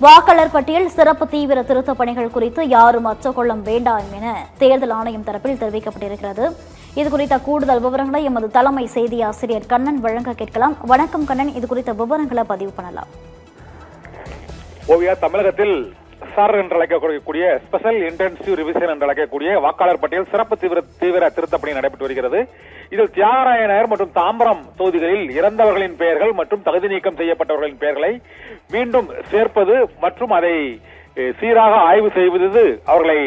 வாக்காளர் பட்டியல் சிறப்பு தீவிர திருத்தப் பணிகள் குறித்து யாரும் அச்சக்கொள்ள வேண்டாம் என தேர்தல் ஆணையம் தரப்பில் தெரிவிக்கப்பட்டிருக்கிறது. இதுகுறித்த கூடுதல் விவரங்களை எமது தலைமை செய்தி ஆசிரியர் கண்ணன் வழங்க கேட்கலாம். வணக்கம் கண்ணன், இது குறித்த விவரங்களை பதிவு பண்ணலாம். ஓவியா, தமிழகத்தில் SAR என்று அழைக்கக்கூடிய ஸ்பெஷல் இன்டென்சிவ் ரிவிஷன் என்று அழைக்கக்கூடிய வாக்காளர் பட்டியல் சிறப்பு தீவிர திருத்தப் பணி நடைபெற்று வருகிறது. இதில் தியாகராய நகர் மற்றும் தாம்பரம் தொகுதிகளில் இறந்தவர்களின் பெயர்கள் மற்றும் தகுதி நீக்கம் செய்யப்பட்டவர்களின் பெயர்களை மீண்டும் சேர்ப்பது மற்றும் அதை சீராக ஆய்வு செய்வது, அவர்களை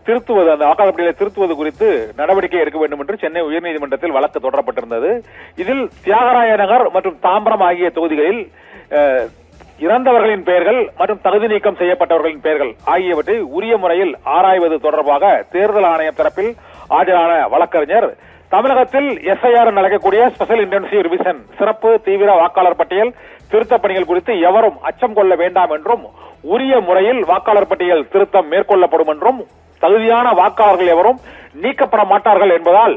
திருத்துவது, அந்த வாக்காளர் பட்டியலை திருத்துவது குறித்து நடவடிக்கை எடுக்க வேண்டும் என்று சென்னை உயர்நீதிமன்றத்தில் வழக்கு தொடரப்பட்டிருந்தது. இதில் தியாகராய நகர் மற்றும் தாம்பரம் ஆகிய தொகுதிகளில் இறந்தவர்களின் பெயர்கள் மற்றும் தகுதி நீக்கம் செய்யப்பட்டவர்களின் பெயர்கள் ஆகியவற்றை உரிய முறையில் ஆராய்வது தொடர்பாக தேர்தல் ஆணையம் தரப்பில் ஆஜரான வழக்கறிஞர் தமிழகத்தில் SIR நடக்கக்கூடிய ஸ்பெஷல் இன்டென்சிவ் ரிவிஷன் சிறப்பு தீவிர வாக்காளர் பட்டியல் திருத்தப் பணிகள் குறித்து எவரும் அச்சம் கொள்ள வேண்டாம் என்றும், உரிய முறையில் வாக்காளர் பட்டியல் திருத்தம் மேற்கொள்ளப்படும் என்றும், தகுதியான வாக்காளர்கள் எவரும் நீக்கப்பட மாட்டார்கள் என்பதால்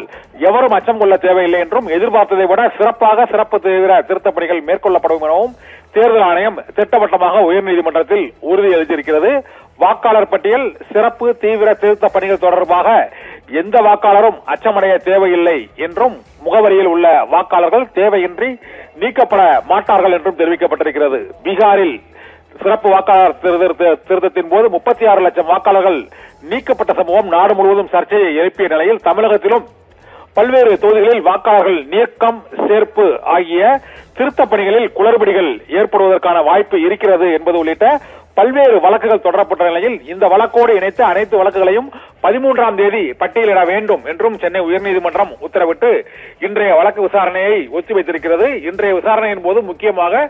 எவரும் அச்சம் கொள்ள தேவையில்லை என்றும், எதிர்பார்த்ததை விட சிறப்பாக சிறப்பு தீவிர திருத்தப் பணிகள் மேற்கொள்ளப்படும் எனவும் தேர்தல் ஆணையம் திட்டவட்டமாக உயர்நீதிமன்றத்தில் உறுதியளித்திருக்கிறது. வாக்காளர் பட்டியல் சிறப்பு தீவிர திருத்தப் பணிகள் தொடர்பாக எந்த வாக்காளரும் அச்சமடைய தேவையில்லை என்றும், முகவரியில் உள்ள வாக்காளர்கள் தேவையின்றி நீக்கப்பட மாட்டார்கள் என்றும் தெரிவிக்கப்பட்டிருக்கிறது. பீகாரில் சிறப்பு வாக்காளர் திருத்தத்தின் போது 36 லட்சம் வாக்காளர்கள் நீக்கப்பட்ட சம்பவம் நாடு முழுவதும் சர்ச்சையை எழுப்பிய நிலையில் தமிழகத்திலும் பல்வேறு தொகுதிகளில் வாக்காளர்கள் நீக்கம் சேர்ப்பு ஆகிய திருத்தப் பணிகளில் குளறுபடிகள் ஏற்படுவதற்கான வாய்ப்பு இருக்கிறது என்பது உள்ளிட்ட பல்வேறு வழக்குகள் தொடரப்பட்ட நிலையில் இந்த வழக்கோடு இணைத்த அனைத்து வழக்குகளையும் 13ஆம் தேதி பட்டியலிட வேண்டும் என்றும் சென்னை உயர்நீதிமன்றம் உத்தரவிட்டு இன்றைய வழக்கு விசாரணையை ஒத்திவைத்திருக்கிறது. இன்றைய விசாரணையின் போது முக்கியமாக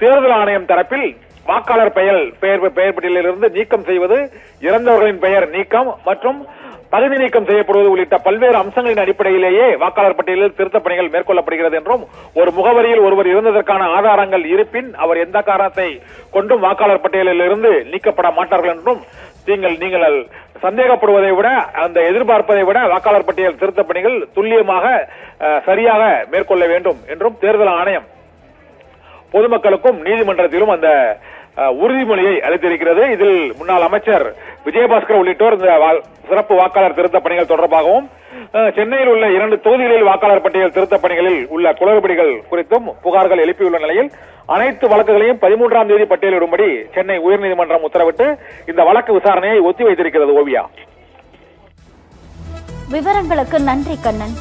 தேர்தல் ஆணையம் தரப்பில் வாக்காளர் பெயர் பட்டியலிலிருந்து நீக்கம் செய்வது, இறந்தவர்களின் பெயர் நீக்கம் மற்றும் தகுதி நீக்கம் செய்யப்படுவது உள்ளிட்ட பல்வேறு அம்சங்களின் அடிப்படையிலேயே வாக்காளர் பட்டியலில் திருத்தப் பணிகள் மேற்கொள்ளப்படுகிறது என்றும், ஒரு முகவரியில் ஒருவர் இருந்ததற்கான ஆதாரங்கள் இருப்பின் அவர் எந்த காரணத்தை கொண்டும் வாக்காளர் பட்டியலில் இருந்து நீக்கப்பட மாட்டார்கள் என்றும், நீங்கள் சந்தேகப்படுவதை விட, அந்த எதிர்பார்ப்பதை விட வாக்காளர் பட்டியல் திருத்தப் பணிகள் துல்லியமாக சரியாக மேற்கொள்ள வேண்டும் என்றும் தேர்தல் ஆணையம் பொதுமக்களுக்கும் நீதிமன்றத்திலும் அந்த உறுதிமொழியை அளித்திருக்கிறது. இதில் முன்னாள் அமைச்சர் விஜயபாஸ்கர் உள்ளிட்டோர் இந்த சிறப்பு வாக்காளர் திருத்தப் பணிகள் தொடர்பாகவும், சென்னையில் உள்ள 2 தொகுதிகளில் வாக்காளர் பட்டியல் திருத்தப் பணிகளில் உள்ள குளறுபடிகள் குறித்தும் புகார்கள் எழுப்பியுள்ள நிலையில் அனைத்து வழக்குகளையும் 13ஆம் தேதி பட்டியலிடும்படி சென்னை உயர்நீதிமன்றம் உத்தரவிட்டு இந்த வழக்கு விசாரணையை ஒத்திவைத்திருக்கிறது. ஓவியா, விவரங்களுக்கு நன்றி கண்ணன்.